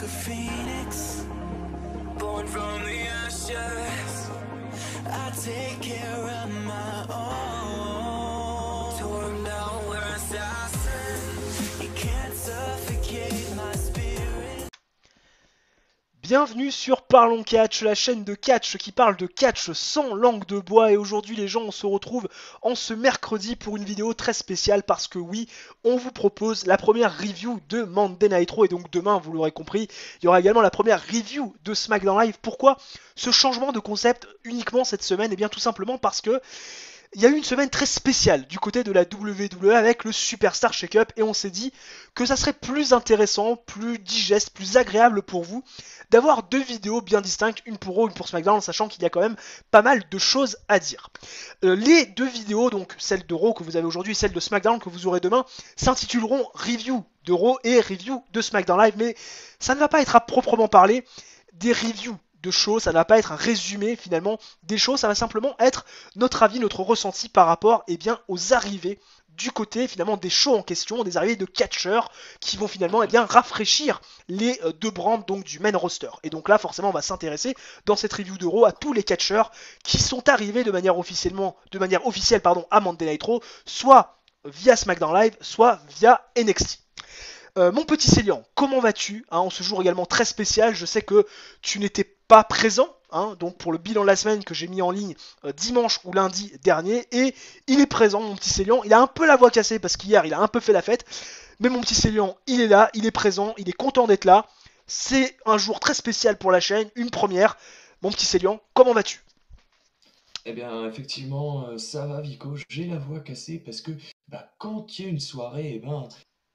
a phoenix, born from the ashes. I take care of my own. Torn down where assassin, you can't suffocate my spirit. Bienvenue sur Parlons Catch, la chaîne de catch qui parle de catch sans langue de bois. Et aujourd'hui les gens, on se retrouve en ce mercredi pour une vidéo très spéciale parce que oui, on vous propose la première review de Monday Night Raw. Et donc demain, vous l'aurez compris, il y aura également la première review de SmackDown Live. Pourquoi ce changement de concept uniquement cette semaine? Et bien tout simplement parce que il y a eu une semaine très spéciale du côté de la WWE avec le Superstar Shake-Up et on s'est dit que ça serait plus intéressant, plus digeste, plus agréable pour vous d'avoir deux vidéos bien distinctes, une pour Raw, une pour SmackDown, sachant qu'il y a quand même pas mal de choses à dire. Les deux vidéos, donc celle de Raw que vous avez aujourd'hui et celle de SmackDown que vous aurez demain, s'intituleront Review de Raw et Review de SmackDown Live, mais ça ne va pas être à proprement parler des reviews de shows, ça ne va pas être un résumé finalement des shows, ça va simplement être notre avis, notre ressenti par rapport aux arrivées du côté finalement des shows en question, des arrivées de catcheurs qui vont finalement rafraîchir les deux brands donc du main roster. Et donc là forcément on va s'intéresser dans cette review de Raw à tous les catcheurs qui sont arrivés de manière officielle à Monday Night Raw, soit via SmackDown Live, soit via NXT. Mon petit Célian, comment vas-tu en ce jour également très spécial? Je sais que tu n'étais pas présent, donc pour le bilan de la semaine que j'ai mis en ligne dimanche ou lundi dernier, et il est présent, mon petit Célian. Il a un peu la voix cassée parce qu'hier il a un peu fait la fête, mais mon petit Célian, il est là, il est présent, il est content d'être là. C'est un jour très spécial pour la chaîne, une première. Mon petit Célian, comment vas-tu? Eh bien, effectivement, ça va, Vico. J'ai la voix cassée parce que quand il y a une soirée,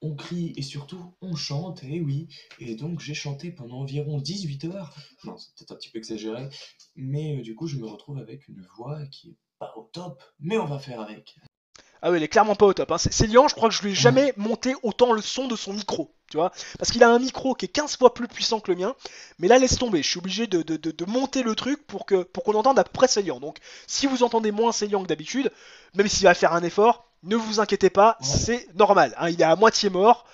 on crie et surtout on chante, et oui. Et donc, j'ai chanté pendant environ 18 heures. Non, c'est peut-être un petit peu exagéré. Mais du coup, je me retrouve avec une voix qui est pas au top. Mais on va faire avec. Ah oui, il est clairement pas au top. Célian, je crois que je lui ai jamais monté autant le son de son micro. Tu vois, parce qu'il a un micro qui est 15 fois plus puissant que le mien, mais là laisse tomber, je suis obligé de monter le truc pour qu'on entende à peu près Célian. Donc si vous entendez moins Célian que d'habitude, même s'il va faire un effort, ne vous inquiétez pas, Voilà. c'est normal, il est à moitié mort,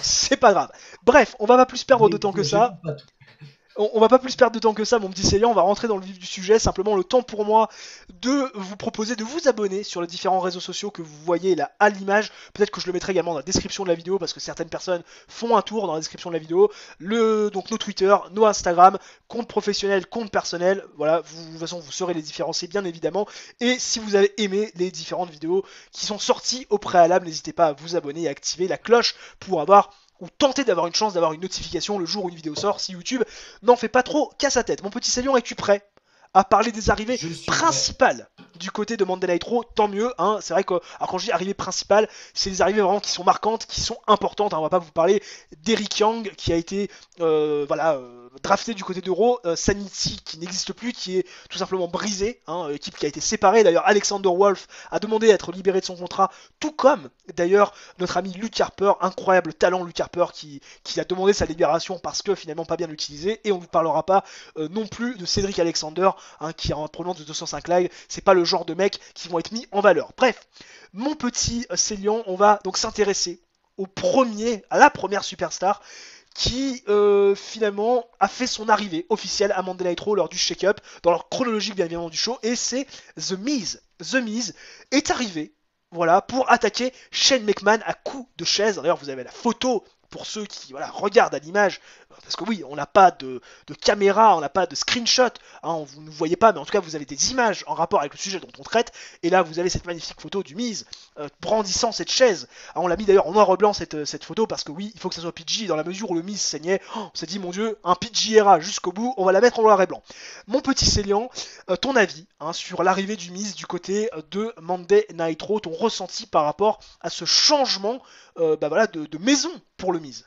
c'est pas grave. Bref, on va pas plus perdre de temps que N'exagérons ça. pas tout. On va pas plus perdre de temps que ça, mon petit Célian, on va rentrer dans le vif du sujet. Simplement le temps pour moi de vous proposer de vous abonner sur les différents réseaux sociaux que vous voyez là à l'image. Peut-être que je le mettrai également dans la description de la vidéo parce que certaines personnes font un tour dans la description de la vidéo. Donc nos Twitter, nos Instagram, compte professionnel, compte personnel. Voilà, de toute façon vous saurez les différencier bien évidemment. Et si vous avez aimé les différentes vidéos qui sont sorties au préalable, n'hésitez pas à vous abonner et à activer la cloche pour avoir ou tenter d'avoir une chance d'avoir une notification le jour où une vidéo sort si YouTube n'en fait pas trop qu'à sa tête. Mon petit Célion, es-tu prêt à parler des arrivées Je suis prêt. principales du côté de Monday Night Raw? Tant mieux, c'est vrai que alors quand je dis arrivées principales, c'est des arrivées vraiment qui sont marquantes, qui sont importantes. On va pas vous parler d'Eric Young qui a été drafté du côté de Raw, Sanity qui n'existe plus, qui est tout simplement brisé, équipe qui a été séparée. D'ailleurs, Alexander Wolf a demandé à être libéré de son contrat, tout comme d'ailleurs notre ami Luke Harper, incroyable talent Luke Harper qui a demandé sa libération parce que finalement pas bien utilisé. Et on ne vous parlera pas non plus de Cédric Alexander qui est en provenance de 205 Live. C'est pas le genre de mecs qui vont être mis en valeur. Bref, mon petit Célian, on va donc s'intéresser à la première superstar qui finalement a fait son arrivée officielle à Monday Night Raw lors du shake-up, dans leur chronologique bien évidemment du show, et c'est The Miz. The Miz est arrivé, voilà, pour attaquer Shane McMahon à coups de chaise. D'ailleurs, vous avez la photo pour ceux qui regardent à l'image, parce que oui, on n'a pas de caméra, on n'a pas de screenshot, vous ne voyez pas, mais en tout cas, vous avez des images en rapport avec le sujet dont on traite, et là, vous avez cette magnifique photo du Miz brandissant cette chaise. On l'a mis d'ailleurs en noir et blanc cette photo, parce que oui, il faut que ça soit PG, dans la mesure où le Miz saignait, on s'est dit, mon dieu, un PG era jusqu'au bout, on va la mettre en noir et blanc. Mon petit Célian, ton avis sur l'arrivée du Miz du côté de Monday Night Raw, ton ressenti par rapport à ce changement de maison pour le Miz.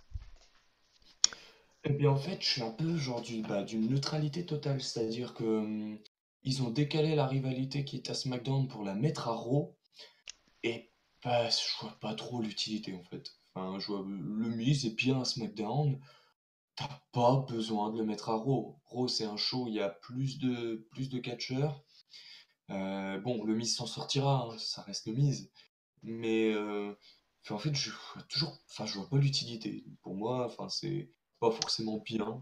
Eh bien, en fait, je suis un peu genre d'une neutralité totale. C'est-à-dire que ils ont décalé la rivalité qui est à SmackDown pour la mettre à Raw. Et je vois pas trop l'utilité en fait. Enfin, je vois le Miz est bien à SmackDown. T'as pas besoin de le mettre à Raw. Raw, c'est un show, il y a plus de catcheurs. Bon, le Miz s'en sortira, ça reste le Miz. Mais en fait, je vois toujours, enfin, je vois pas l'utilité. Pour moi, enfin, c'est pas forcément bien.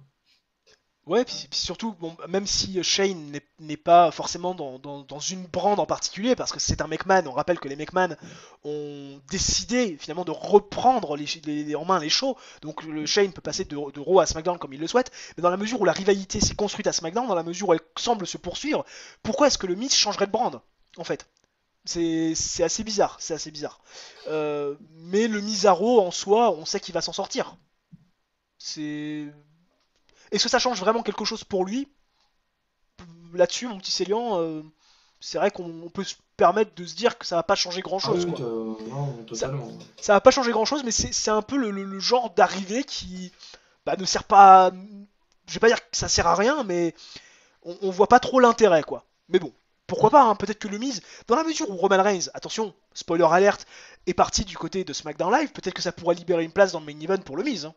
Ouais, puis surtout, bon, même si Shane n'est pas forcément dans une brand en particulier, parce que c'est un McMahon, on rappelle que les McMahon ont décidé finalement de reprendre en main les shows, donc le Shane peut passer de Raw à SmackDown comme il le souhaite, mais dans la mesure où la rivalité s'est construite à SmackDown, dans la mesure où elle semble se poursuivre, pourquoi est-ce que le Miz changerait de brand, en fait? C'est assez bizarre, c'est assez bizarre. Mais le Miz à Raw, en soi, on sait qu'il va s'en sortir. C'est... Est-ce que ça change vraiment quelque chose pour lui? Là-dessus, mon petit Célian, c'est vrai qu'on peut se permettre de se dire que ça va pas changer Ah grand-chose, oui, quoi. non, Ça, totalement. ça va pas changer grand-chose, mais c'est un peu le genre d'arrivée qui bah, ne sert pas. Je vais pas dire que ça sert à rien, mais on voit pas trop l'intérêt, quoi. Mais bon, pourquoi pas, hein, peut-être que le mise, dans la mesure où Roman Reigns, attention, spoiler alert, est parti du côté de SmackDown Live, peut-être que ça pourrait libérer une place dans le main event pour le mise. Hein.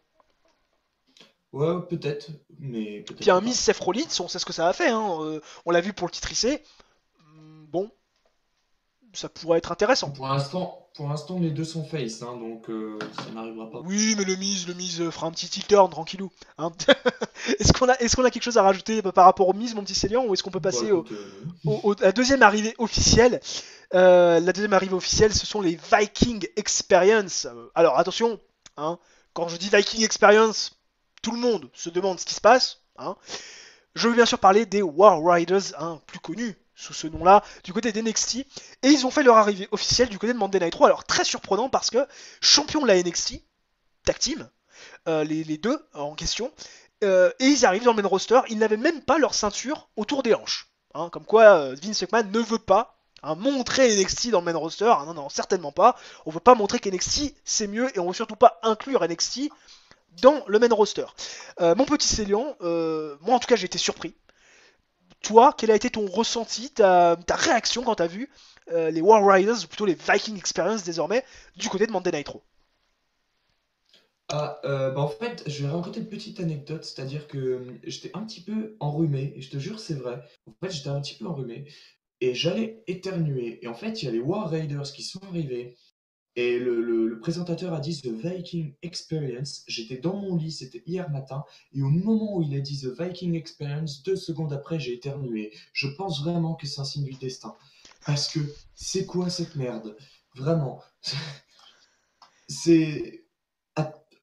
Ouais, peut-être, mais Puis un peut-être mise pas. Seth Rollins, on sait ce que ça a fait, hein, on l'a vu pour le titre IC. Bon, ça pourrait être intéressant. Pour l'instant, les deux sont face, hein, donc ça n'arrivera pas. Oui, mais le mise fera un petit tilt turn, tranquillou. Hein. Est-ce qu'on a quelque chose à rajouter par rapport au mise, mon petit Célian, ou est-ce qu'on peut Bah passer écoute, non. à la deuxième arrivée officielle? La deuxième arrivée officielle, ce sont les Viking Experience. Alors attention, hein, quand je dis Viking Experience, tout le monde se demande ce qui se passe. Hein. Je veux bien sûr parler des War Riders, hein, plus connus sous ce nom-là, du côté d'NXT. Et ils ont fait leur arrivée officielle du côté de Monday Night Raw. Alors très surprenant parce que champion de la NXT, tag team, les deux en question, et ils arrivent dans le main roster, ils n'avaient même pas leur ceinture autour des hanches. Hein, comme quoi Vince McMahon ne veut pas montrer NXT dans le main roster. Ah non, non, certainement pas. On veut pas montrer qu'NXT c'est mieux et on veut surtout pas inclure NXT dans le main roster. Mon petit Célian, moi en tout cas j'ai été surpris. Toi, quel a été ton ressenti, ta réaction quand t'as vu les War Riders, ou plutôt les Viking Experience désormais, du côté de Monday Night Raw? Ah, bah en fait, je vais raconter une petite anecdote, c'est-à-dire que j'étais un petit peu enrhumé, et je te jure, c'est vrai. En fait, j'étais un petit peu enrhumé, et j'allais éternuer. Et en fait, il y a les War Raiders qui sont arrivés, et le présentateur a dit The Viking Experience. J'étais dans mon lit, c'était hier matin, et au moment où il a dit The Viking Experience, 2 secondes après, j'ai éternué. Je pense vraiment que c'est un signe du destin. Parce que c'est quoi cette merde? Vraiment. C'est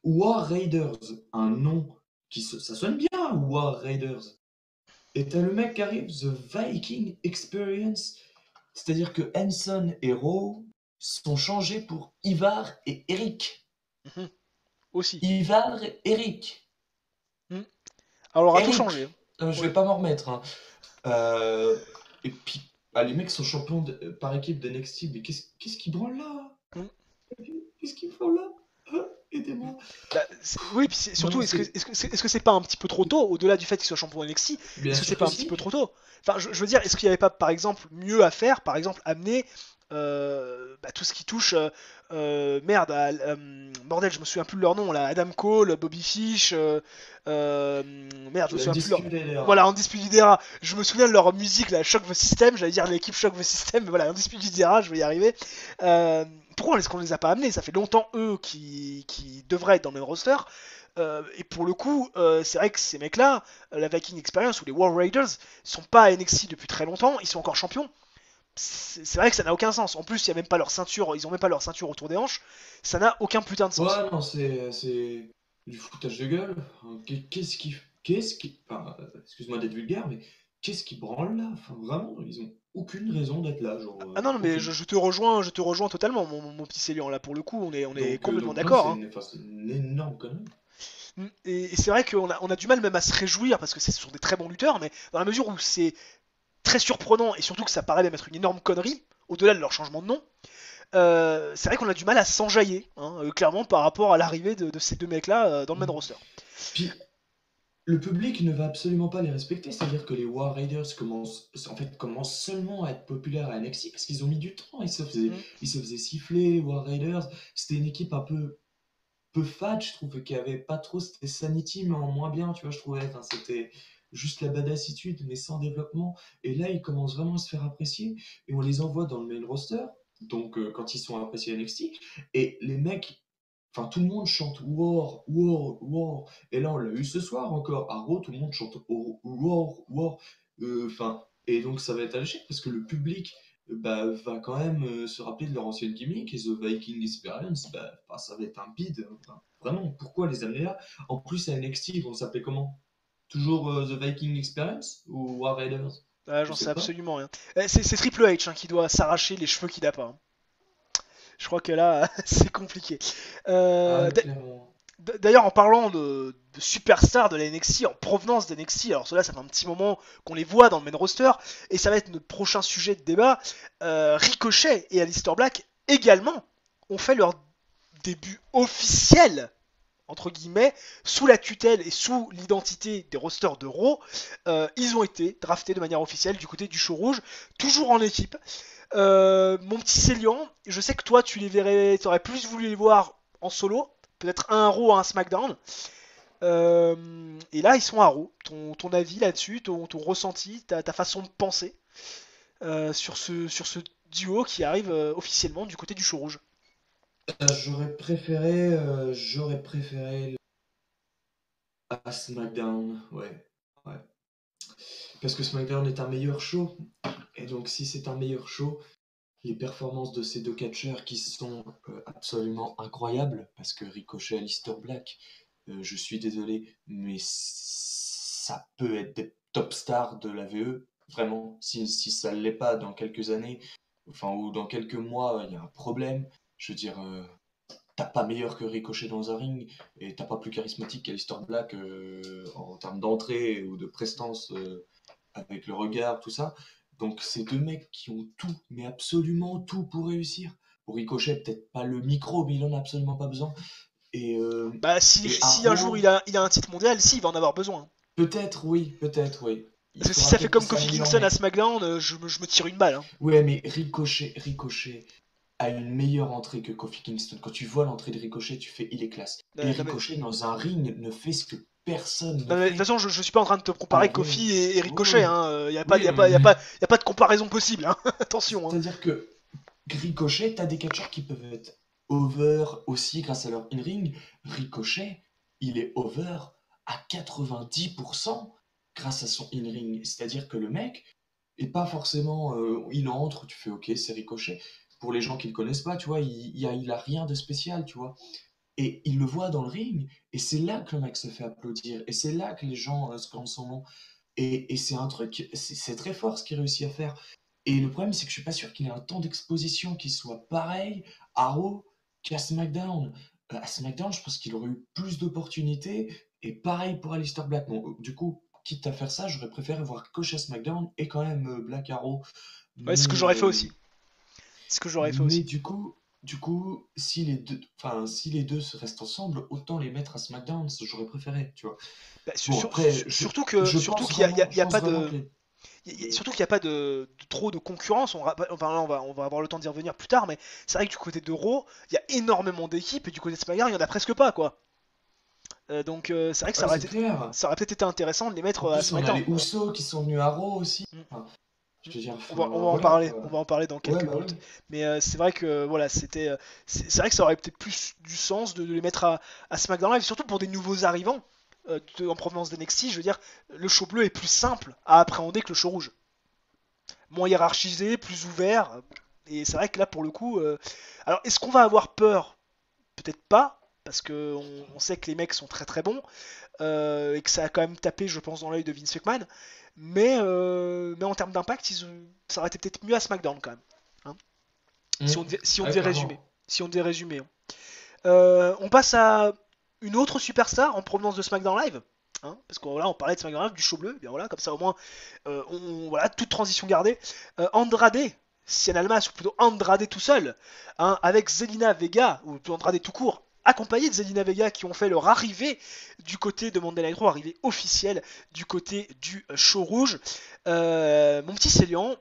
War Raiders, un nom ça sonne bien, War Raiders. Et t'as le mec qui arrive, The Viking Experience. C'est-à-dire que Hanson et Raw sont changés pour Ivar et Eric. Mhm. Aussi. Ivar et Eric. Mhm. Alors, à tout changer. Eric. Hein. Je Oui. vais pas m'en remettre. Hein. Et puis, les mecs sont champions par équipe de NXT. Mais qu'est-ce qu'ils branlent là? Mhm. Qu'est-ce qu'ils font là? Aidez-moi. Bah, oui, puis Non, surtout, est-ce que c'est est-ce que c'est est-ce que c'est pas un petit peu trop tôt, au-delà du fait qu'il soit champion NXT, bien est-ce que c'est sûr pas que un petit si. peu trop tôt? Enfin, je veux dire, est-ce qu'il n'y avait pas, par exemple, mieux à faire, par exemple, amener tout ce qui touche, merde, bordel, je me souviens plus de leur nom, là, Adam Cole, Bobby Fish, euh, merde, je me La souviens plus de leur... dispute LR. Voilà, Undisputed Era, je me souviens de leur musique, là, Shock the System, j'allais dire l'équipe Shock the System, mais voilà, Undisputed Era, je vais y arriver. Euh, Pourquoi est-ce qu'on les a pas amenés? Ça fait longtemps, eux, qui devraient être dans le même roster. Et pour le coup, c'est vrai que ces mecs-là, la Viking Experience ou les War Raiders, sont pas à NXT depuis très longtemps, ils sont encore champions. C'est vrai que ça n'a aucun sens. En plus, il y a même pas leur ceinture, ils ont même pas leur ceinture autour des hanches. Ça n'a aucun putain de sens. Ouais, non, c'est du foutage de gueule. Qu'est-ce qui, enfin, excuse-moi d'être vulgaire, mais qu'est-ce qui branle là? Enfin, vraiment, ils ont aucune raison d'être là, genre, Ah non, non, mais aucune. Je te rejoins totalement, mon petit Célian. Là, pour le coup, on est complètement Donc non, d'accord. Hein. enfin, c'est une énorme connerie. Et c'est vrai qu'on a du mal même à se réjouir parce que ce sont des très bons lutteurs, mais dans la mesure où c'est très surprenant et surtout que ça paraît même être une énorme connerie, au-delà de leur changement de nom, c'est vrai qu'on a du mal à s'enjailler, hein, clairement, par rapport à l'arrivée de ces deux mecs-là dans le main Mm. roster. Puis le public ne va absolument pas les respecter, c'est-à-dire que les War Raiders commencent seulement à être populaires à NXT parce qu'ils ont mis du temps. Mm. Ils se faisaient siffler, les War Raiders. C'était une équipe un peu fat, je trouve, qui avait pas trop, c'était Sanity, mais en moins bien, tu vois, je trouvais. Enfin, c'était juste la badassitude, mais sans développement. Et là, ils commencent vraiment à se faire apprécier, et on les envoie dans le main roster, donc quand ils sont appréciés à NXT, et les mecs, Enfin, tout le monde chante War, War, War. Et là, on l'a eu ce soir encore. À Raw, tout le monde chante War, War. Enfin, et donc ça va être alléché parce que le public va quand même se rappeler de leur ancienne gimmick et The Viking Experience, ça va être un bide. Enfin, vraiment, pourquoi les amener là? En plus, à NXT, ils vont s'appeler comment? Toujours The Viking Experience ou War Raiders? Ah, Je j'en sais sais pas. absolument rien. C'est Triple H hein, qui doit s'arracher les cheveux qu'il a pas, hein. Je crois que là, c'est compliqué. Ah Euh, ouais, clairement. D'ailleurs, en parlant de superstars de la NXT, en provenance d'NXT, alors cela, ça fait un petit moment qu'on les voit dans le main roster, et ça va être notre prochain sujet de débat. Ricochet et Aleister Black également ont fait leur début officiel, entre guillemets, sous la tutelle et sous l'identité des rosters de Raw. Ils ont été draftés de manière officielle du côté du show rouge, toujours en équipe. Mon petit Célian, je sais que toi, tu les verrais, tu aurais plus voulu les voir en solo, peut-être un Raw, un SmackDown. Et là, ils sont à Raw. Ton avis là-dessus, ton ressenti, ta façon de penser sur ce duo qui arrive officiellement du côté du show rouge. J'aurais préféré à SmackDown, ouais. Ouais. Parce que SmackDown est un meilleur show. Et donc, si c'est un meilleur show, les performances de ces deux catcheurs qui sont absolument incroyables, parce que Ricochet et Aleister Black, je suis désolé, mais ça peut être des top stars de la VE, vraiment. Si ça ne l'est pas dans quelques années, enfin, ou dans quelques mois, il y a un problème. Je veux dire, t'as pas meilleur que Ricochet dans un ring, et t'as pas plus charismatique qu'Aleister Black en termes d'entrée ou de prestance avec le regard, tout ça. Donc c'est deux mecs qui ont tout, mais absolument tout pour réussir. Pour Ricochet, peut-être pas le micro, mais il en a absolument pas besoin. Et, euh, Bah, si, et si un jour Arrow, il a un titre mondial, si, il va en avoir besoin. peut-être oui, peut-être oui. Il Parce que si faudra ça fait peut-être que comme ça Kofi améliore, Kingston à mais SmackDown, je me tire une balle, hein. ouais, mais Ricochet a une meilleure entrée que Kofi Kingston. Quand tu vois l'entrée de Ricochet, tu fais il est classe. Et Non, mais, Ricochet dans un ring ne fait ce que personne ne non, mais de toute fait façon, je suis pas en train de te en comparer vrai. Kofi et Ricochet, Oui, hein. Y a pas, oui, y a pas, y a pas, y a pas de comparaison possible, hein. Attention, hein. c'est-à-dire que Ricochet, t'as des catcheurs qui peuvent être over aussi grâce à leur in-ring. Ricochet, il est over à 90% grâce à son in-ring. C'est-à-dire que le mec est pas forcément. Il entre, tu fais ok, c'est Ricochet. Pour les gens qui ne le connaissent pas, tu vois, il a rien de spécial, tu vois. Et il le voit dans le ring, et c'est là que le mec se fait applaudir, et c'est là que les gens scandent son nom. Et c'est un truc, c'est très fort ce qu'il réussit à faire. Et le problème, c'est que je suis pas sûr qu'il ait un temps d'exposition qui soit pareil à Raw qu'à SmackDown. À SmackDown, je pense qu'il aurait eu plus d'opportunités. Et pareil pour Aleister Black. Bon, du coup, quitte à faire ça, j'aurais préféré voir Coach à SmackDown et quand même Black Arrow. Ouais, c'est ce que Mais, j'aurais fait aussi. C'est ce que j'aurais fait mais aussi. du coup, si les deux se restent ensemble, autant les mettre à SmackDown, j'aurais préféré, tu vois. Bah, Bon, après, je surtout pense qu'il y a, vraiment, je y a pense pas vraiment de, que les. surtout qu'il n'y a pas trop de concurrence. Enfin, là, on va avoir le temps d'y revenir plus tard, mais c'est vrai que du côté de Raw, il y a énormément d'équipes et du côté de SmackDown, il y en a presque pas, quoi. Donc c'est vrai que Ouais, c'est clair. ça aurait peut-être été intéressant de les mettre En à plus, on a SmackDown. les Usos qui sont venus à Raw aussi. Mm. Enfin, je veux dire, On enfin, va en voilà parler, on quoi. va en parler dans Ouais, quelques bah minutes. oui. Mais c'est vrai que voilà, c'est vrai que ça aurait peut-être plus du sens de les mettre à SmackDown Live, surtout pour des nouveaux arrivants en provenance d'NXT. Je veux dire, le show bleu est plus simple à appréhender que le show rouge, moins hiérarchisé, plus ouvert. Et c'est vrai que là, pour le coup, alors est-ce qu'on va avoir peur? Peut-être pas, parce que on sait que les mecs sont très très bons et que ça a quand même tapé, je pense, dans l'œil de Vince McMahon. Mais en termes d'impact, ça aurait été peut-être mieux à SmackDown quand même, hein, Mm. si on Ouais, devait résumer. clairement. Si on devait résumer, hein. On passe à une autre superstar en provenance de SmackDown Live. Hein, parce que voilà, on parlait de SmackDown Live, du show bleu, et bien voilà, comme ça au moins, voilà, toute transition gardée. Andrade, Cien Almas, ou plutôt Andrade tout seul, hein, avec Zelina Vega, ou plutôt Andrade tout court, accompagné de Zelina Vega, qui ont fait leur arrivée du côté de Monday Night Raw, arrivée officielle du côté du show rouge. Mon petit Célian,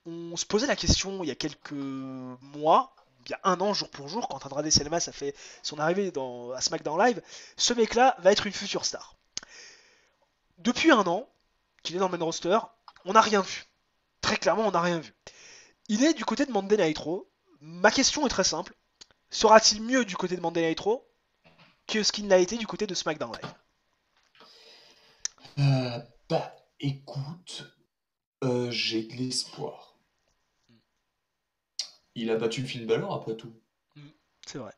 on se posait la question il y a quelques mois, il y a un an jour pour jour, quand Andrade Cien Almas a fait son arrivée à SmackDown Live, ce mec-là va être une future star. Depuis un an qu'il est dans le main roster, on n'a rien vu. Très clairement, on n'a rien vu. Il est du côté de Monday Night Raw. Ma question est très simple. Sera-t-il mieux du côté de Monday Night Raw que ce qu'il n'a été du côté de SmackDown Live. Bah, écoute, j'ai de l'espoir. Il a battu Finn Balor après tout. C'est vrai.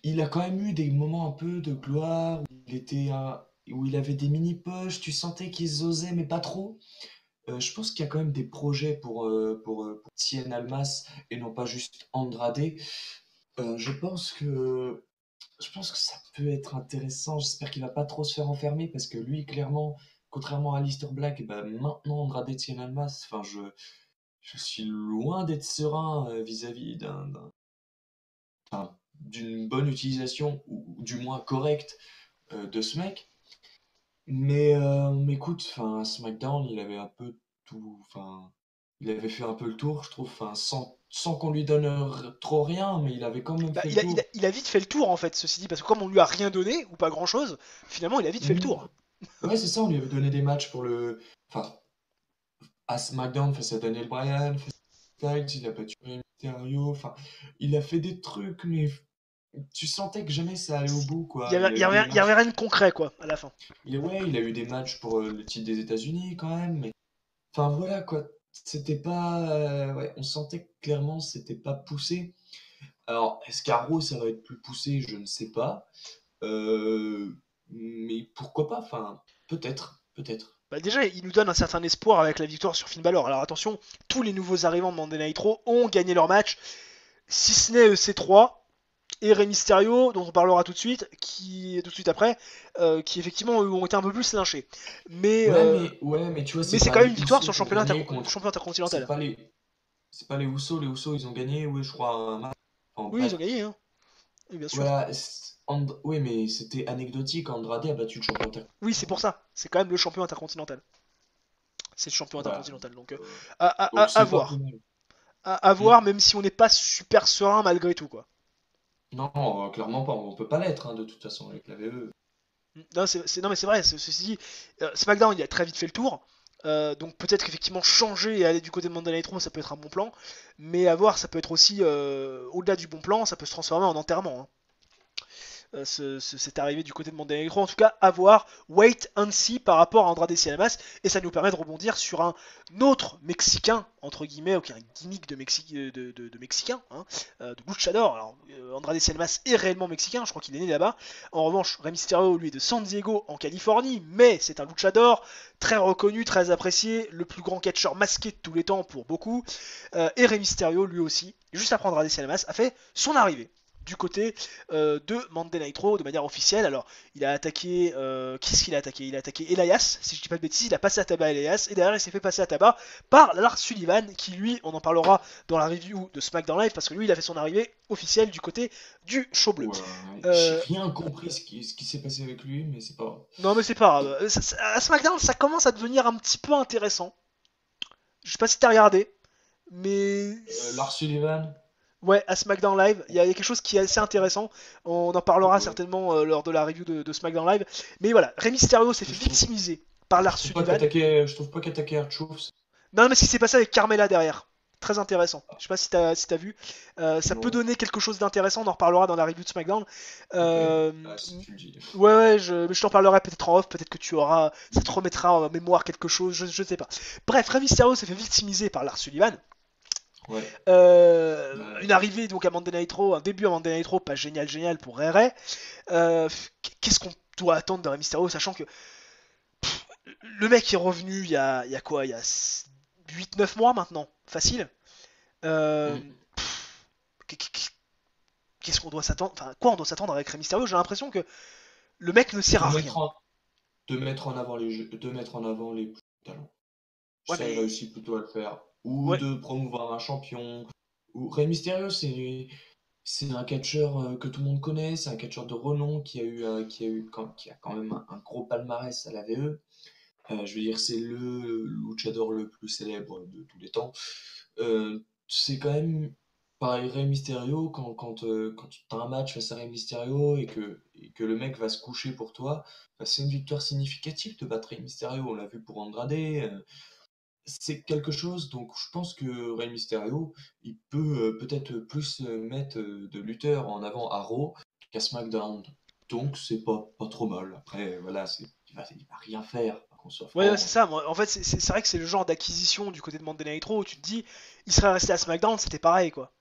Il a quand même eu des moments un peu de gloire où il avait des mini-poches, tu sentais qu'ils osaient, mais pas trop. Je pense qu'il y a quand même des projets pour Cien Almas et non pas juste Andrade. Je pense que ça peut être intéressant. J'espère qu'il va pas trop se faire enfermer parce que lui, clairement, contrairement à Aleister Black, bah, maintenant Andrade Cien Almas, enfin, je suis loin d'être serein vis-à-vis d'une bonne utilisation ou du moins correcte de ce mec. Mais écoute, enfin, SmackDown, il avait un peu tout, enfin, il avait fait un peu le tour, je trouve, enfin, sans qu'on lui donne trop rien, mais il avait quand même Bah, fait le il tour. a vite fait le tour en fait, ceci dit, parce que comme on lui a rien donné, ou pas grand chose, finalement il a vite fait le Mhm. tour. Ouais, c'est ça, on lui avait donné des matchs enfin, à SmackDown face à Daniel Bryan, face à Styles, il a battu Rey Mysterio, enfin, il a fait des trucs, mais tu sentais que jamais ça allait au bout, quoi. Il a eu des Il y avait matchs, rien de concret quoi, à la fin. ouais, il a eu des matchs pour le titre des États-Unis quand même, mais enfin voilà quoi, c'était pas, ouais, on sentait que clairement c'était pas poussé. Alors, est-ce qu'à Raw ça va être plus poussé? Je ne sais pas. Mais pourquoi pas? Enfin, peut-être, peut-être. Bah, déjà, il nous donne un certain espoir avec la victoire sur Finn Balor. Alors attention, tous les nouveaux arrivants de Monday Night Raw ont gagné leur match, si ce n'est C3 et Rey Mysterio, dont on parlera tout de suite après, qui effectivement ont été un peu plus lynchés. Mais, Ouais, mais tu vois, mais c'est c'est pas quand même les une victoire Usos sur qui ont le gagné contre, champion c'est intercontinental. pas c'est pas les Usos. Les Usos ils ont gagné, oui, je crois un match. Enfin, Oui, ils ont bref, gagné, hein. Oui, bien sûr. voilà. Oui, mais c'était anecdotique. Andrade a battu le champion Oui, c'est pour intercontinental. ça. C'est quand même le champion intercontinental. C'est le champion Voilà. intercontinental. Donc, Euh, donc à c'est pas plus voir. mal. À Hmm. voir, même si on n'est pas super serein malgré tout, quoi. Non, clairement pas. On peut pas l'être, hein, de toute façon, avec la VE. Non, mais c'est vrai, ceci dit, SmackDown il a très vite fait le tour. Donc peut-être qu'effectivement changer et aller du côté de Monday Night Raw ça peut être un bon plan. Mais à voir, ça peut être aussi, au-delà du bon plan, ça peut se transformer en enterrement, hein. C'est arrivé du côté de Monday Night Raw. En tout cas, à voir, wait and see par rapport à Andrade Cien. Et ça nous permet de rebondir sur un autre Mexicain, entre guillemets, ok, un gimmick de Mexicain, hein, de Luchador. Alors, Andrade Cien est réellement mexicain, je crois qu'il est né là-bas. En revanche, Rey Mysterio, lui, est de San Diego, en Californie, mais c'est un Luchador, très reconnu, très apprécié, le plus grand catcheur masqué de tous les temps pour beaucoup. Et Rey Mysterio, lui aussi, juste après Andrade Cien a fait son arrivée du côté de Monday Night Raw de manière officielle. Alors, il a attaqué. Qu'est-ce qu'il a attaqué? Il a attaqué Elias, si je dis pas de bêtises. Il a passé à tabac Elias. Et derrière, il s'est fait passer à tabac par Lars Sullivan, qui lui, on en parlera dans la review de SmackDown Live, parce que lui, il a fait son arrivée officielle du côté du show bleu. Ouais, j'ai Euh, rien compris ce qui s'est passé avec lui, mais c'est pas grave. non, mais c'est pas grave. À SmackDown, ça commence à devenir un petit peu intéressant. Je sais pas si t'as regardé, mais Lars Sullivan? ouais, à SmackDown Live, il y a quelque chose qui est assez intéressant. On en parlera Ouais. certainement lors de la review de SmackDown Live. Mais voilà, Rey Mysterio s'est fait Je trouve, victimiser par Lars Sullivan. je trouve pas qu'attaquer R-Truth, Non, mais ce qui s'est passé avec Carmella derrière, très intéressant. Je sais pas si t'as vu. Ça peut non. donner quelque chose d'intéressant. On en reparlera dans la review de SmackDown. Ok, Euh, bah, si tu le dis. ouais, je t'en parlerai peut-être en off. Peut-être que tu auras, ça te remettra en mémoire quelque chose. Je sais pas. Bref, Rey Mysterio s'est fait victimiser par Lars Sullivan. Ouais. Une arrivée donc à Monday Night Raw, un début à Monday Night Raw, pas génial pour Ray Ray. Qu'est-ce qu'on doit attendre de Rey Mysterio, sachant que le mec est revenu il y a quoi? Il y a 8-9 mois maintenant, facile. Euh, Mm. Qu'est-ce qu'on doit s'attendre? Enfin, quoi on doit s'attendre avec Rey Mysterio? J'ai l'impression que le mec ne sert De à rien. mettre en, de mettre en avant de mettre en avant les plus talents. Ouais, Ça, il mais. réussit plutôt à le faire. Ou Ouais, de promouvoir un champion. Ou Rey Mysterio, c'est un catcheur que tout le monde connaît, c'est un catcheur de renom qui a quand même un gros palmarès à la VE. Je veux dire, c'est le luchador le plus célèbre de tous les temps. C'est quand même pareil, Rey Mysterio, quand tu as un match face à Rey Mysterio et que le mec va se coucher pour toi, bah, c'est une victoire significative de battre Rey Mysterio. On l'a vu pour Andrade. c'est quelque chose, donc je pense que Rey Mysterio, il peut peut-être plus mettre de lutteurs en avant à Raw qu'à SmackDown. Donc c'est pas trop mal. Après, voilà, il va rien faire, qu'on soit Ouais, ouais, c'est franc. ça. Moi, en fait, c'est vrai que c'est le genre d'acquisition du côté de Monday Nitro où tu te dis, il serait resté à SmackDown, c'était pareil, quoi.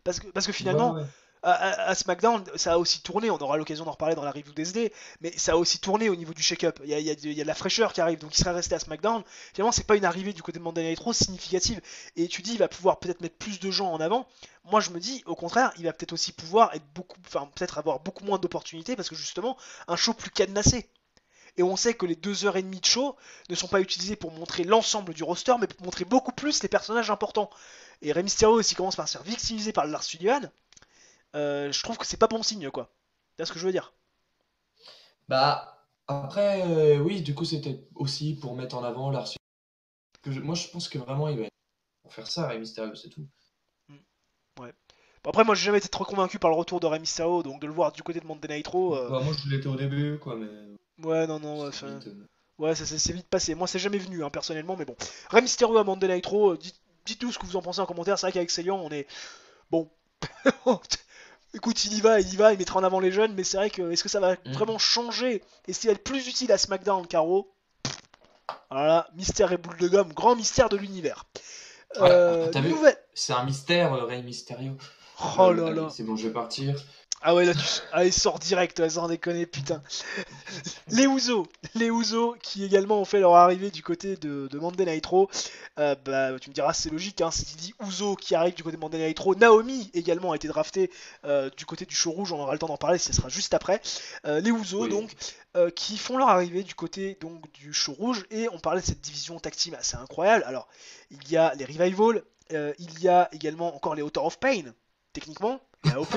Parce que Ouais, finalement, ouais. à SmackDown, ça a aussi tourné, on aura l'occasion d'en reparler dans la review d'SD, mais ça a aussi tourné au niveau du shake-up. Il y a de la fraîcheur qui arrive, donc il serait resté à SmackDown. Finalement, c'est pas une arrivée du côté de Monday Nitro significative. Et tu dis, il va pouvoir peut-être mettre plus de gens en avant. Moi, je me dis, au contraire, il va peut-être aussi pouvoir être beaucoup, enfin, peut-être avoir beaucoup moins d'opportunités parce que justement, un show plus cadenassé. Et on sait que les 2 heures et demie de show ne sont pas utilisées pour montrer l'ensemble du roster, mais pour montrer beaucoup plus les personnages importants. Et Rey Mysterio, s'il commence par se faire victimiser par Lars Sullivan, je trouve que c'est pas bon signe, quoi. C'est ce que je veux dire. Bah, après, oui, du coup, c'était aussi pour mettre en avant l'art. Moi, je pense que vraiment, il va être pour faire ça, Rey Mysterio, c'est tout. Mm, ouais. Bon, après, moi, j'ai jamais été trop convaincu par le retour de Rey Mysterio, donc de le voir du côté de Monday Nitro, Bah, moi, je l'étais au début, quoi, mais ouais, non, non, c'est enfin, vite. ouais, ça c'est vite passé. Moi, c'est jamais venu, hein, personnellement, mais bon. Rey Mysterio à Monday Nitro, dites-nous ce que vous en pensez en commentaire. C'est vrai qu'avec Célian, on est bon. Écoute, il y va, il mettra en avant les jeunes, mais c'est vrai que est-ce que ça va Mm. vraiment changer? Est-ce qu'il va être plus utile à SmackDown, Caro? Voilà, mystère et boule de gomme, grand mystère de l'univers. Ouais, t'as vu? Nouvelle. C'est un mystère, Rey Mysterio. Oh là Allez, là. c'est bon, je vais partir. Ah ouais, là, il sort direct, ouais, sans déconner, putain. Les Usos, les Usos qui également ont fait leur arrivée du côté de Monday Nitro. Bah, tu me diras, c'est logique, hein, si tu dis Uso qui arrive du côté de Monday Nitro, Naomi également a été draftée du côté du show rouge, on aura le temps d'en parler, ce sera juste après. Les Usos Oui. donc qui font leur arrivée du côté donc du show rouge et on parlait de cette division tag team assez incroyable. Alors il y a les Revival, il y a également encore les Author of Pain, techniquement, les AOP,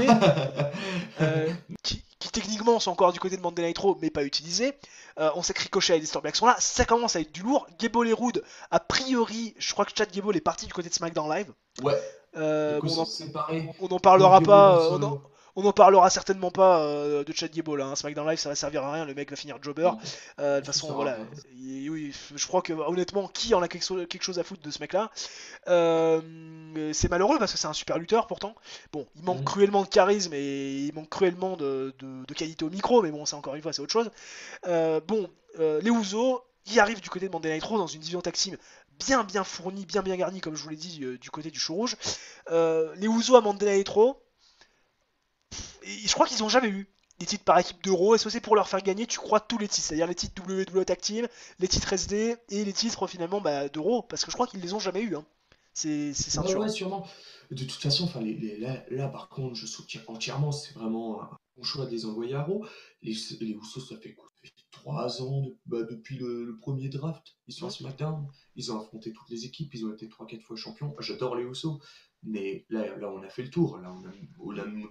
qui techniquement sont encore du côté de Monday Nitro, mais pas utilisés. On sait que Ricochet et Aleister Black sont là. Ça commence à être du lourd. Gable et Rude, a priori, je crois que Chad Gable est parti du côté de SmackDown Live. Ouais, du coup, ils Bon, sont séparés. on en Donc, parlera Gable va pas. solo. On en parlera certainement pas de Chad Gable. Hein. SmackDown Live, ça va servir à rien. Le mec va finir jobber. Non, De toute ça façon, sert à voilà. rien. Oui, je crois que honnêtement, qui en a quelque chose à foutre de ce mec-là? C'est malheureux parce que c'est un super lutteur pourtant. Bon, il manque Mm. cruellement de charisme et il manque cruellement de qualité au micro, mais bon, ça encore une fois, c'est autre chose. Bon, les Usos, ils arrivent du côté de Monday Nitro dans une division tag team bien fournie, bien garnie, comme je vous l'ai dit, du côté du show rouge. Les Usos à Monday Nitro, je crois qu'ils ont jamais eu des titres par équipe d'Euro. Est-ce que c'est pour leur faire gagner, tu crois, tous les titres, c'est-à-dire les titres WWE Tag Team, les titres SD et les titres finalement bah, d'Euro, parce que je crois qu'ils les ont jamais eu, hein, ces Ouais, ceintures. ouais, sûrement. De toute façon, enfin, là, par contre, je soutiens entièrement. C'est vraiment un bon choix de les envoyer à Raw. Les Usos, ça fait quoi? Ça fait 3 ans depuis le premier draft. Ils sont à Hmm. SmackDown. Ils ont affronté toutes les équipes. Ils ont été 3 4 fois champions. J'adore les Usos. Mais là, on a fait le tour. Là,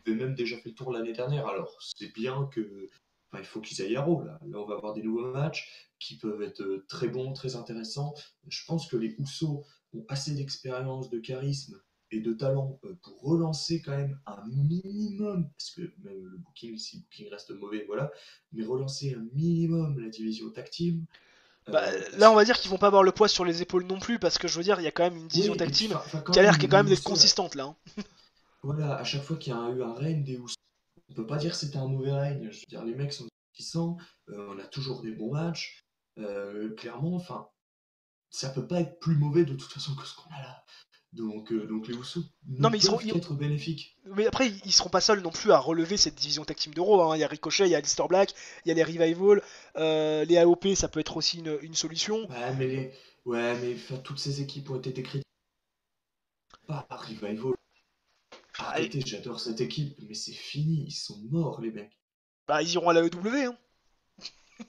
avait même déjà fait le tour l'année dernière. Alors, c'est bien que. Enfin, il faut qu'ils aillent à Raw. Là, on va avoir des nouveaux matchs qui peuvent être très bons, très intéressants. Je pense que les Usos ont assez d'expérience, de charisme et de talent pour relancer quand même un minimum, parce que même le booking, si le booking reste mauvais, voilà, mais relancer un minimum la division tag team. Bah, là, on Parce va que, dire qu'ils vont pas avoir le poids sur les épaules non plus, parce que je veux dire, il y a quand même une division oui, tag et puis team quand qui a même, l'air qui est quand les même d'être Usos, consistante là. Hein. voilà, à chaque fois qu'il y a eu un règne des Usos, on peut pas dire que c'était un mauvais règne. Je veux dire, les mecs sont puissants, on a toujours des bons matchs. Clairement, enfin, ça peut pas être plus mauvais de toute façon que ce qu'on a là. Donc les Usos ne Non, mais ils seront, peuvent qu'être bénéfiques. mais après, ils seront pas seuls non plus à relever cette division tag team d'Euro. Hein. Il y a Ricochet, il y a Aleister Black, il y a les Revival, les AOP, ça peut être aussi une solution. Ouais, mais enfin, toutes ces équipes ont été décrites par Revival. Ah, Arrêtez, j'adore cette équipe, mais c'est fini, ils sont morts les mecs. bah, ils iront à la EW. Hein.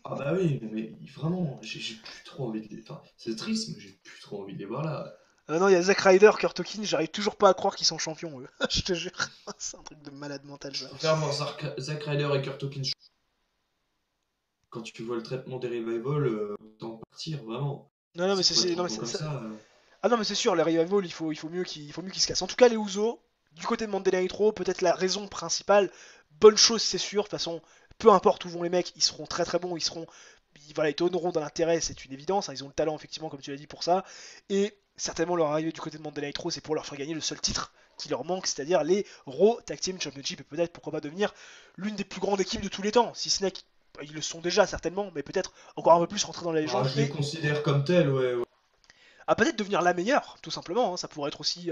Ah bah oui, mais vraiment, j'ai plus trop envie de les. Enfin, c'est triste, mais j'ai plus trop envie de les voir là. Non, il y a Zack Ryder, Kurt Hawkins, j'arrive toujours pas à croire qu'ils sont champions, eux. Je te jure, c'est un truc de malade mental Je ça. préfère voir Zack Ryder et Kurt Hawkins. Quand tu vois le traitement des Revival, autant partir, vraiment. Non, non, mais C'est pas non, mais traitement comme ça. ah non, mais c'est sûr, les Revival, il faut mieux qu'ils se cassent. En tout cas, les Usos, du côté de Monday Nitro, peut-être la raison principale, bonne chose, c'est sûr. De toute façon, peu importe où vont les mecs, ils seront très très bons, ils seront voilà, ils donneront dans l'intérêt, c'est une évidence, hein, ils ont le talent effectivement comme tu l'as dit pour ça, et certainement leur arrivée du côté de Monday Night Raw c'est pour leur faire gagner le seul titre qui leur manque, c'est-à-dire les Raw Tag Team Championship, et peut-être pourquoi pas devenir l'une des plus grandes équipes de tous les temps, si ce n'est qu'ils le sont déjà certainement, mais peut-être encore un peu plus rentrer dans la légende, Je les et considère comme tels, ouais. peut-être devenir la meilleure, tout simplement, hein, ça pourrait être aussi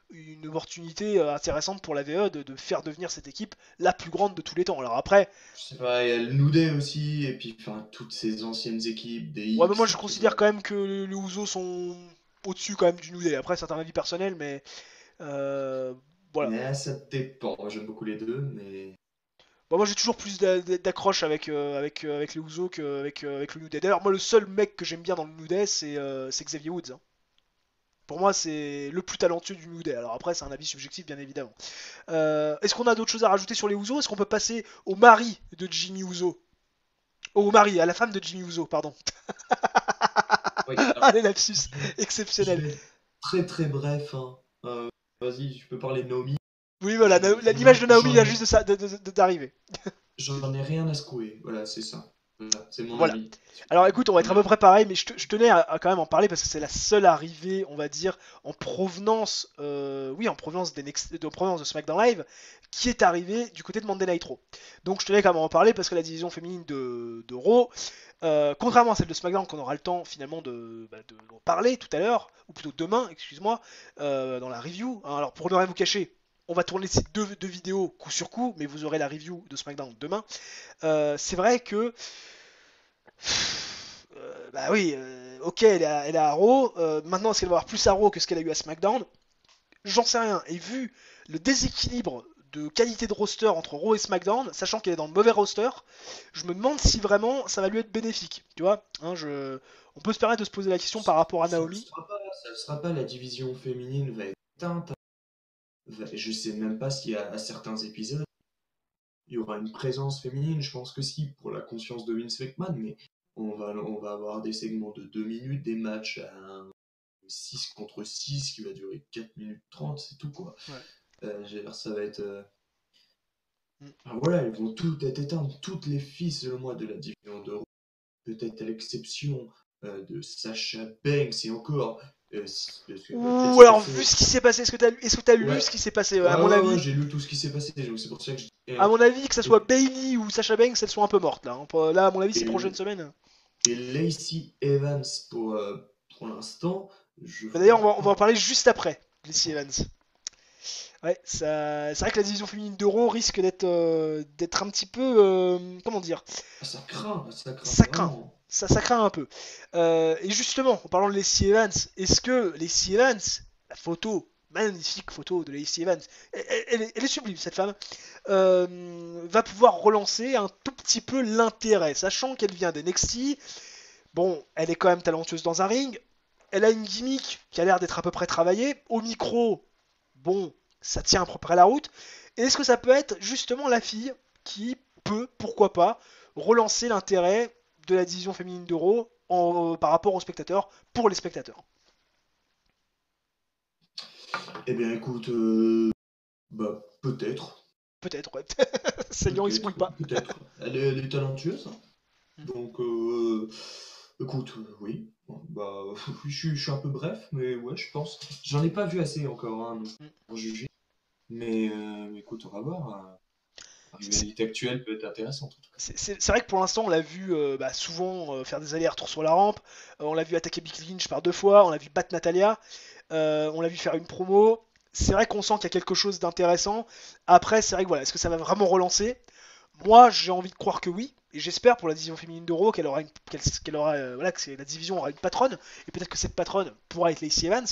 une opportunité intéressante pour la VE de faire devenir cette équipe la plus grande de tous les temps. Alors après, Je sais pas, il y a le New Day aussi, et puis enfin, toutes ces anciennes équipes, des ouais, mais moi X, je tout considère ça. quand même que les Usos sont au-dessus quand même du New Day. Après, c'est un avis personnel, mais euh, voilà. Mais ça dépend. Moi, j'aime beaucoup les deux, mais. Bon, moi j'ai toujours plus d'accroche avec les Usos qu'avec le New Day. D'ailleurs, moi le seul mec que j'aime bien dans le New Day, c'est Xavier Woods, hein. Pour moi, c'est le plus talentueux du New Day. Alors après, c'est un avis subjectif, bien évidemment. Est-ce qu'on a d'autres choses à rajouter sur les Usos? Est-ce qu'on peut passer au mari de Jimmy Uso? Oh, au mari, à la femme de Jimmy Uso, pardon. Oui, Ah, alors, les lapsus, je exceptionnel. vais être très très bref, hein. Vas-y, je peux parler de Naomi. Oui, voilà, l'image J'en de Naomi vient j'en ai, juste d'arriver. j'en ai rien à secouer. Voilà, c'est ça. Voilà, c'est mon Voilà. avis. Alors écoute, on va être à peu Voilà. près pareil, mais je tenais à quand même en parler parce que c'est la seule arrivée, on va dire, en provenance, oui, en provenance, en provenance de SmackDown Live, qui est arrivée du côté de Monday Night Raw. Donc je tenais quand même à en parler parce que la division féminine de Raw, contrairement à celle de SmackDown, qu'on aura le temps finalement d'en parler tout à l'heure, ou plutôt demain, excuse-moi, dans la review. Hein. Alors pour ne rien vous cacher, on va tourner ces deux vidéos coup sur coup, mais vous aurez la review de SmackDown demain. C'est vrai que bah oui, ok, elle est à Raw. Maintenant, est-ce qu'elle va avoir plus à Raw que ce qu'elle a eu à SmackDown? J'en sais rien. Et vu le déséquilibre de qualité de roster entre Raw et SmackDown, sachant qu'elle est dans le mauvais roster, je me demande si vraiment ça va lui être bénéfique. Tu vois, hein, on peut se permettre de se poser la question par rapport à Naomi. Ça le sera pas, la division féminine va être éteinte. Je sais même pas s'il y a à certains épisodes, il y aura une présence féminine. Je pense que si, pour la conscience de Vince McMahon, mais on va avoir des segments de 2 minutes, des matchs à 6 contre 6 qui va durer 4 minutes 30, c'est tout quoi. Ouais. Je veux dire, ça va être. Mm. Enfin, voilà, elles vont toutes être éteintes, toutes les filles, selon moi, de la division de Raw. Peut-être à l'exception de Sasha Banks et encore. Parce que peut-être Ou se alors, vu passer. ce qui s'est passé, est-ce que t'as lu Ouais, ce qui s'est passé? ouais, ouais, ouais, j'ai lu tout ce qui s'est passé, donc c'est pour ça que je dis. À mon avis, que ça soit Bailey ou Sasha Banks, elles sont un peu mortes là. Hein. Là, à mon avis, ces prochaines Et, semaines. et Lacey Evans, pour l'instant, je Bah, d'ailleurs, vois on va en pas. parler juste après, Lacey Evans. Ouais, c'est vrai que la division féminine d'Euro risque d'être un petit peu, comment dire, Ah, ça craint ça craint, vraiment. ça craint un peu. Et justement, en parlant de Lacey Evans, est-ce que Lacey Evans, la photo, magnifique photo de Lacey Evans, elle est sublime cette femme, va pouvoir relancer un tout petit peu l'intérêt, sachant qu'elle vient d'NXT. Bon, elle est quand même talentueuse dans un ring. Elle a une gimmick qui a l'air d'être à peu près travaillée. Au micro, bon, ça tient à peu près la route. Et est-ce que ça peut être justement la fille qui peut, pourquoi pas, relancer l'intérêt de la division féminine d'Euro par rapport aux spectateurs, pour les spectateurs? Eh bien, écoute, bah, peut-être, Peut-être, ouais. Ça lui en exclut pas. peut-être. Elle est talentueuse, donc, écoute, oui. Bon, bah, je suis un peu bref, mais ouais, je pense. J'en ai pas vu assez encore, hein, pour juger. Mais écoute, on va voir, hein. La C'est rivalité actuelle peut être intéressante, en tout cas. c'est vrai que pour l'instant, on l'a vu souvent faire des allers-retours sur la rampe. On l'a vu attaquer Becky Lynch par deux fois. On l'a vu battre Natalia. On l'a vu faire une promo. C'est vrai qu'on sent qu'il y a quelque chose d'intéressant. Après, c'est vrai que voilà, est-ce que ça va vraiment relancer? Moi, j'ai envie de croire que oui. Et j'espère pour la division féminine d'Euro voilà, que la division aura une patronne. Et peut-être que cette patronne pourra être Lacey Evans.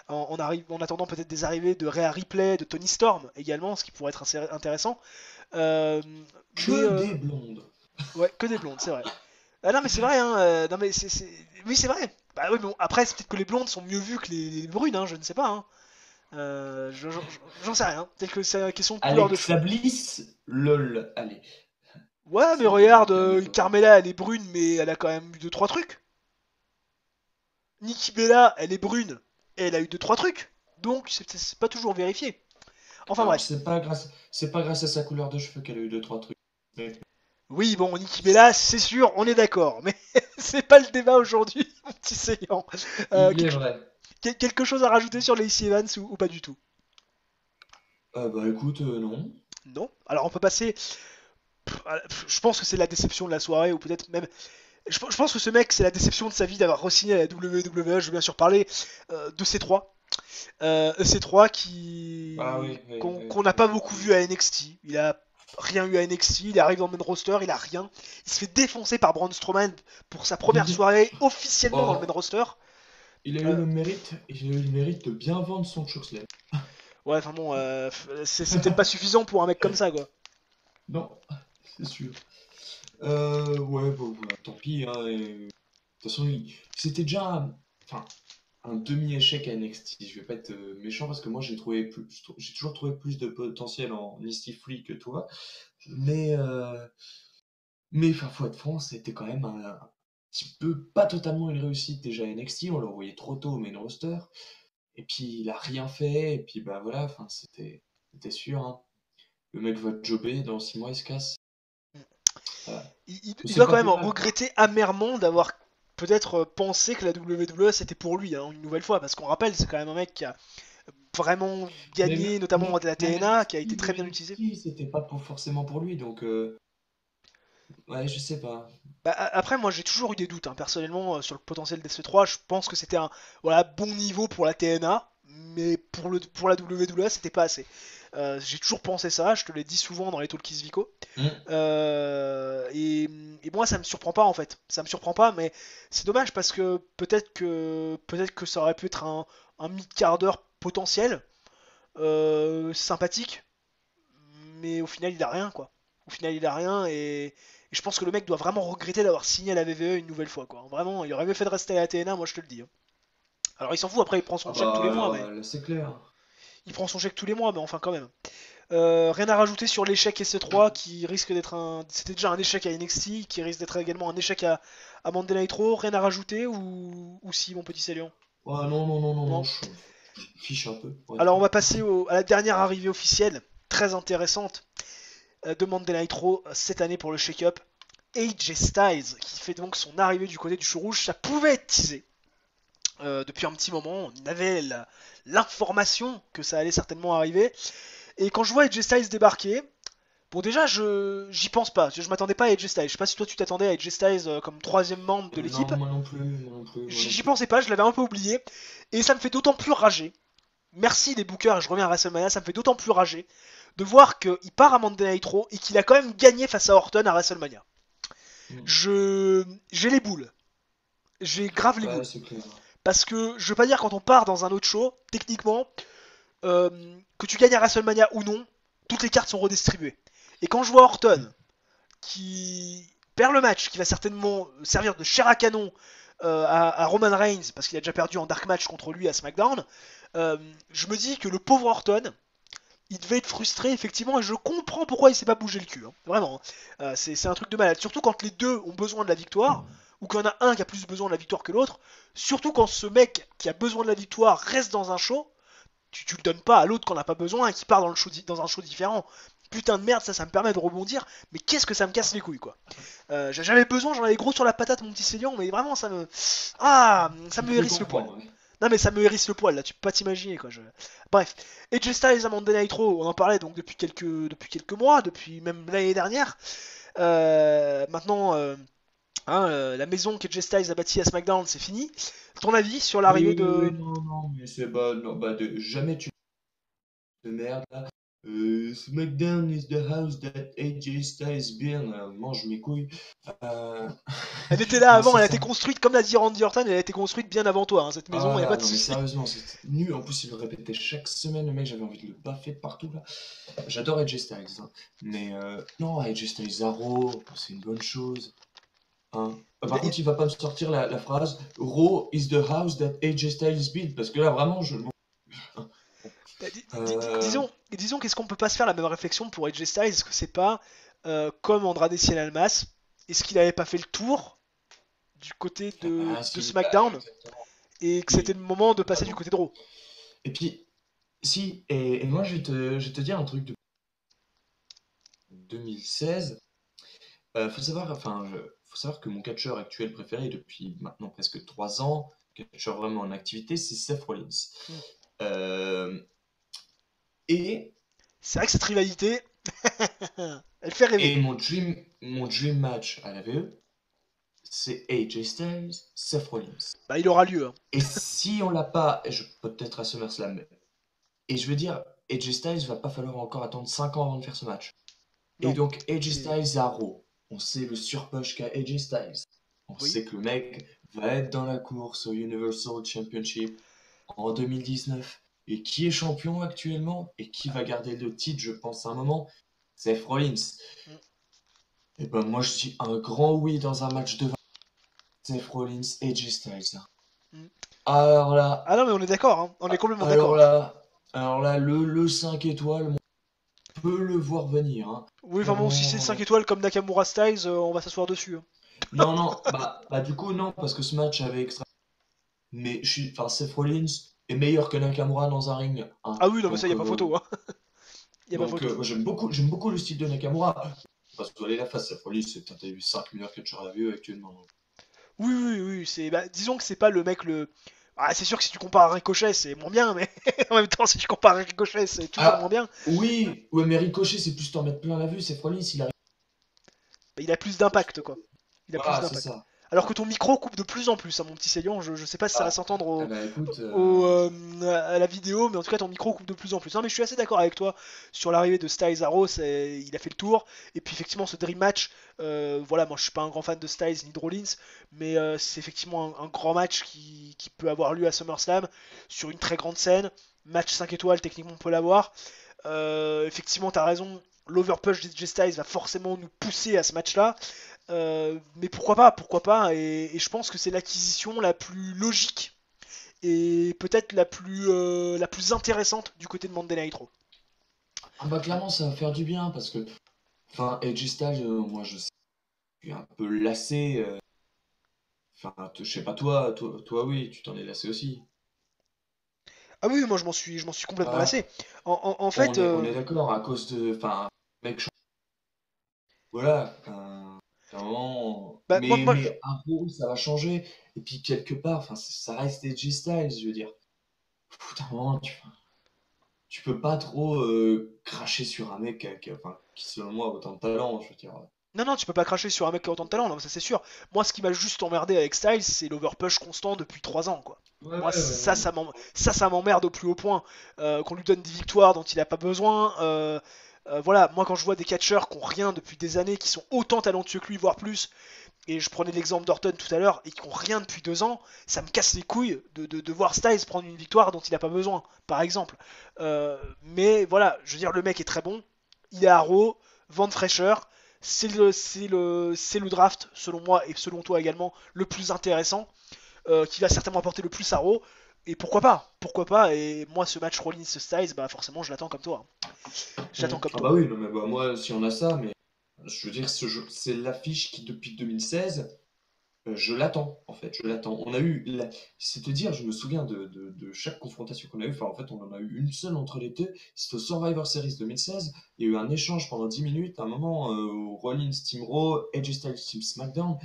En attendant peut-être des arrivées de Rhea Ripley, de Tony Storm également, ce qui pourrait être intéressant. Euh, mais Que des blondes. ouais, que des blondes, c'est vrai. Ah non mais c'est vrai, hein. Non mais oui c'est vrai. Bah oui, mais bon, après c'est peut-être que les blondes sont mieux vues que les brunes, hein, je ne sais pas. Hein. J'en sais rien. Peut-être que c'est une question de couleur de Alexa cheveux. Bliss, lol, allez. Ouais, mais C'est regarde, calme-toi. Carmella, elle est brune, mais elle a quand même eu deux trois trucs. Nikki Bella, elle est brune, et elle a eu deux trois trucs. Donc c'est pas toujours vérifié. Enfin Alors, bref. c'est pas grâce à sa couleur de cheveux qu'elle a eu deux trois trucs. Oui, bon, Nikki Bella, c'est sûr, on est d'accord, mais c'est pas le débat aujourd'hui, mon petit Seigneur. Il est Quelque, vrai. quelque chose à rajouter sur Lacey Evans ou pas du tout? Bah écoute, non. Non. Alors on peut passer. Je pense que c'est la déception de la soirée, ou peut-être même. Je pense que ce mec, c'est la déception de sa vie d'avoir re-signé à la WWE. Je veux bien sûr parler de ces trois. Ces trois Ah oui, qui oui, oui, qu'on n'a oui, pas je me beaucoup rappelle. vu à NXT. Il a rien eu à NXT. Il arrive dans le main roster, il a rien. Il se fait défoncer par Braun Strowman pour sa première soirée officiellement dans le main Oh, roster. il a eu Euh, le mérite, il a eu le mérite de bien vendre son chokeslam. ouais, enfin bon, c'est peut-être pas suffisant pour un mec comme ça, quoi. Non, c'est sûr. Ouais, bon, voilà, tant pis, hein. De toute façon, c'était déjà enfin, un demi-échec à NXT. Je vais pas être méchant parce que moi j'ai toujours trouvé plus de potentiel en Misty Free que toi. Mais, enfin, faut être franc, c'était quand même un petit peu, pas totalement une réussite déjà à NXT. On l'a envoyé trop tôt au main roster. Et puis il a rien fait. Et puis bah voilà, enfin, c'était sûr, hein. Le mec va jobber, dans 6 mois il se casse. Voilà. Il C'est doit quand pas même plus mal. regretter amèrement d'avoir peut-être pensé que la WWE c'était pour lui, hein, une nouvelle fois, parce qu'on rappelle, c'est quand même un mec qui a vraiment Mais gagné, notamment à la même TNA, qui a été très bien utilisé. NXT, c'était pas forcément pour lui, donc ouais, je sais pas. Bah, après, moi j'ai toujours eu des doutes, hein, personnellement, sur le potentiel d'SC3. Je pense que c'était un voilà, bon niveau pour la TNA, mais pour la WWE, c'était pas assez. J'ai toujours pensé ça, je te l'ai dit souvent dans les Talkies Vico. Hmm. Et moi, ça me surprend pas en fait. Ça me surprend pas, mais c'est dommage parce que peut-être que ça aurait pu être un mid-quart d'heure potentiel, sympathique, mais au final, il a rien quoi. Au final, il a rien et je pense que le mec doit vraiment regretter d'avoir signé à la WWE une nouvelle fois quoi. Vraiment, il aurait mieux fait de rester à la TNA, moi je te le dis, hein. Alors il s'en fout après, il prend Ah son chèque tous les bah mois, alors mais là c'est clair. il prend son chèque tous les mois, mais enfin quand même. Rien à rajouter sur l'échec SC3 qui risque d'être un. C'était déjà un échec à NXT, qui risque d'être également un échec à Monday Nitro. Rien à rajouter ou si, mon petit Salion? Ouais, non, non, non, non, non, Non. je fiche un peu, pour être Alors on franc. va passer à la dernière arrivée officielle, très intéressante, de Monday Nitro cette année pour le shake-up. AJ Styles qui fait donc son arrivée du côté du chou rouge. Ça pouvait être teasé depuis un petit moment. On avait l'information que ça allait certainement arriver. Et quand je vois AJ Styles débarquer, bon, déjà, j'y pense pas. Je m'attendais pas à AJ Styles. Je sais pas si toi tu t'attendais à AJ Styles comme troisième membre de l'équipe. Non, moi non plus, moi non plus, moi non J'y plus. pensais pas, je l'avais un peu oublié. Et ça me fait d'autant plus rager. Merci les bookers, je reviens à WrestleMania, ça me fait d'autant plus rager de voir qu'il part à Monday Nitro et qu'il a quand même gagné face à Orton à WrestleMania. Hmm. J'ai les boules. J'ai grave les Ouais, boules. c'est clair. Parce que je veux pas dire quand on part dans un autre show, techniquement, que tu gagnes à WrestleMania ou non, toutes les cartes sont redistribuées. Et quand je vois Hmm. Orton qui perd le match, qui va certainement servir de chair à canon à Roman Reigns, parce qu'il a déjà perdu en dark match contre lui à SmackDown, je me dis que le pauvre Orton, il devait être frustré effectivement, et je comprends pourquoi il s'est pas bougé le cul, hein. Vraiment, hein. C'est un truc de malade, surtout quand les deux ont besoin de la victoire, ou qu'il y en a un qui a plus besoin de la victoire que l'autre, surtout quand ce mec qui a besoin de la victoire reste dans un show, tu le donnes pas à l'autre qu'on n'a pas besoin et qui part dans un show différent. Putain de merde, ça me permet de rebondir, mais qu'est-ce que ça me casse les couilles quoi. J'avais besoin, j'en avais gros sur la patate mon petit Célian, mais vraiment ça me. Ah, ça Je me peux hérisse le poil. comprendre, ouais. Non mais ça me hérisse le poil là, tu peux pas t'imaginer quoi. Bref, AJ Styles à Monday Nitro, on en parlait donc depuis quelques mois, depuis même l'année dernière. Maintenant, la maison qu'AJ Styles a bâtie à SmackDown, c'est fini. Ton avis sur Oui, l'arrivée oui, oui, de. non, non, mais c'est bah, non, bah jamais tu de merde là. SmackDown is the house that AJ Styles been. Mange mes couilles. Euh, Elle était là non, avant, ça, elle a ça. été construite, comme l'a dit Randy Orton, elle a été construite bien avant toi, hein, cette maison, Ah y a pas là, de non, mais souci. sérieusement, c'est nul. En plus, il le répétait chaque semaine. Le mec, j'avais envie de le baffer de partout là. J'adore AJ Styles, hein. Mais non, AJ Styles Zaro, c'est une bonne chose. Hein. Il a- Par il- contre, il va pas me sortir la phrase Raw is the house that AJ Styles built. Parce que là, vraiment, je. Bon, hein. Euh, disons qu'est-ce qu'on peut pas se faire la même réflexion pour AJ Styles, est-ce que c'est pas comme Andrade Cien Almas, est-ce qu'il avait pas fait le tour du côté de, ah, de si, bah, SmackDown exactement. et que c'était Oui, le moment de passer du totalement. côté de Raw? Et puis, si, et moi, je vais te dire un truc de 2016. Faut savoir que mon catcheur actuel préféré depuis maintenant presque 3 ans, catcheur vraiment en activité, c'est Seth Rollins. Mm. Euh, et C'est vrai que cette rivalité, elle fait rêver. et mon dream match à la VE, c'est AJ Styles, Seth Rollins. Bah, il aura lieu. Hein. Et si on l'a pas, et je peut-être à SummerSlam, et je veux dire, AJ Styles va pas falloir encore attendre 5 ans avant de faire ce match. Et Non, donc AJ c'est... Styles à Raw, on sait le surpush qu'a AJ Styles. On Oui. sait que le mec va être dans la course au Universal Championship en 2019. Et qui est champion actuellement et qui va garder le titre, je pense, à un moment, Seth Rollins. Mm. Et ben moi je dis un grand oui dans un match de Seth Rollins et AJ Styles. Mm. Alors là, Ah non, mais on est d'accord, hein. On est complètement alors d'accord. là, alors là, le 5 étoiles, on peut le voir venir. Hein. Oui, enfin bon, si c'est 5 Vraiment. étoiles comme Nakamura Styles, on va s'asseoir dessus. Hein. Non, non, bah du coup, non, parce que ce match avait extra. Mais Seth Rollins est meilleur que Nakamura dans un ring. Hein. Ah oui, non, mais ça, y Donc, a pas photo. Hein. Y a pas photo. moi, j'aime beaucoup le style de Nakamura. Parce que aller la face, Seth Rollins, t'as eu 5 meilleurs catcheurs à la vue actuellement. Oui, oui, oui, c'est... Bah, disons que c'est pas le mec le... Ah, c'est sûr que si tu compares à Ricochet, c'est moins bien, mais en même temps, si tu compares à Ricochet, c'est toujours moins Ah, bien. oui, ouais, mais Ricochet, c'est plus t'en mettre plein la vue. Seth Rollins, il arrive. Bah, il a plus d'impact, quoi. Il a plus Voilà, c'est d'impact. ça. Alors que ton micro coupe de plus en plus, hein, mon petit Saiyan. Je sais pas si ça va Ah, s'entendre eh ben écoute, à la vidéo, mais en tout cas ton micro coupe de plus en plus. Non, mais je suis assez d'accord avec toi sur l'arrivée de Styles à Raw, il a fait le tour. Et puis effectivement, ce Dream Match, voilà, moi je suis pas un grand fan de Styles ni de Rollins, mais c'est effectivement un grand match qui peut avoir lieu à SummerSlam sur une très grande scène. Match 5 étoiles, techniquement on peut l'avoir. Effectivement, t'as raison. L'overpush de Styles va forcément nous pousser à ce match-là. Mais pourquoi pas, et je pense que c'est l'acquisition la plus logique et peut-être la plus intéressante du côté de Monday Nitro. ah bah clairement, ça va faire du bien parce que, AJ Styles, moi je suis un peu lassé. Je sais pas toi, oui, tu t'en es lassé aussi. Ah oui, moi je m'en suis complètement Voilà, lassé. En on fait, est, on est d'accord, à cause de, mec, voilà, vraiment, bah, mais un rôle, ça va changer. Et puis quelque part, ça reste AJ Styles, je veux dire. Au bout d'un moment, tu peux pas trop cracher sur un mec qui selon moi a autant de talent, je veux dire. non, non, tu peux pas cracher sur un mec qui a autant de talent, non, ça c'est sûr. Moi, ce qui m'a juste emmerdé avec Styles, c'est l'overpush constant depuis 3 ans, quoi. Ouais, Moi, ouais, ouais, non, mais. ça m'emmerde au plus haut point. Qu'on lui donne des victoires dont il a pas besoin. Voilà, moi, quand je vois des catcheurs qui ont rien depuis des années, qui sont autant talentueux que lui, voire plus, et je prenais l'exemple d'Orton tout à l'heure, et qui ont rien depuis 2 ans, ça me casse les couilles de voir Styles prendre une victoire dont il a pas besoin, par exemple. Mais voilà, je veux dire, le mec est très bon, il est à Raw, vent de fraîcheur, c'est le draft, selon moi et selon toi également, le plus intéressant, qui va certainement apporter le plus à Raw. Et pourquoi pas, et moi ce match Rollins-Styles, bah forcément je l'attends comme toi. Je l'attends comme Ah toi. bah oui, non, mais bah, moi, si on a ça, mais je veux dire, c'est l'affiche qui, depuis 2016, je l'attends, en fait, je l'attends. C'est te dire, je me souviens de chaque confrontation qu'on a eu. En fait, on en a eu une seule entre les deux. C'était au Survivor Series 2016. Il y a eu un échange pendant 10 minutes. À un moment, où Rollins Team Raw, AJ Styles Team SmackDown.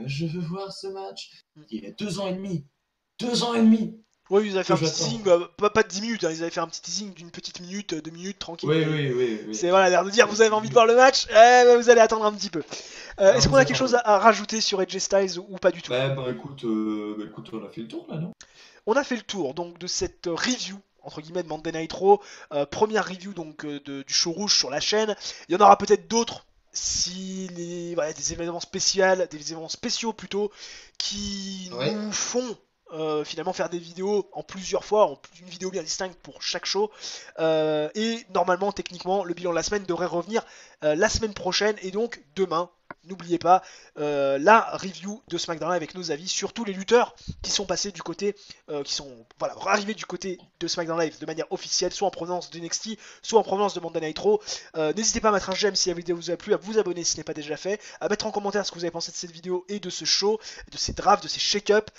Je veux voir ce match. Il y a 2 ans et demi. 2 ans et demi Oui, ils avaient fait que un petit j'attends. teasing, pas de 10 minutes, hein, ils avaient fait un petit teasing d'une petite minute, 2 minutes, tranquille, Oui, mais oui, oui, oui. c'est voilà, l'air de dire Mais vous avez envie de voir le match, bah, vous allez attendre un petit peu. ah, Est-ce qu'on vous a quelque chose attendez. à rajouter sur AJ Styles ou pas du tout? Écoute, on a fait le tour là, non? On a fait le tour donc de cette review entre guillemets de Monday Nitro, première review donc du show rouge sur la chaîne. Il y en aura peut-être d'autres si voilà, des événements spéciaux, plutôt, qui Ouais. nous font finalement faire des vidéos en plusieurs fois, une vidéo bien distincte pour chaque show. Et normalement, techniquement, le bilan de la semaine devrait revenir la semaine prochaine et donc demain. N'oubliez pas la review de SmackDown avec nos avis sur tous les lutteurs qui sont passés du côté, qui sont voilà, arrivés du côté de SmackDown Live de manière officielle, soit en provenance de NXT, soit en provenance de Monday Nitro. N'hésitez pas à mettre un j'aime si la vidéo vous a plu, à vous abonner si ce n'est pas déjà fait, à mettre en commentaire ce que vous avez pensé de cette vidéo et de ce show, de ces drafts, de ces shake-up.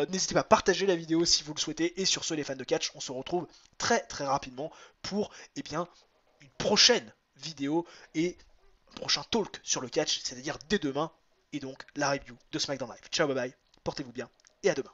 N'hésitez pas à partager la vidéo si vous le souhaitez. Et sur ce, les fans de catch, on se retrouve très très rapidement pour une prochaine vidéo et prochain talk sur le catch, c'est-à-dire dès demain, et donc la review de SmackDown Live. Ciao, bye bye, portez-vous bien, et à demain.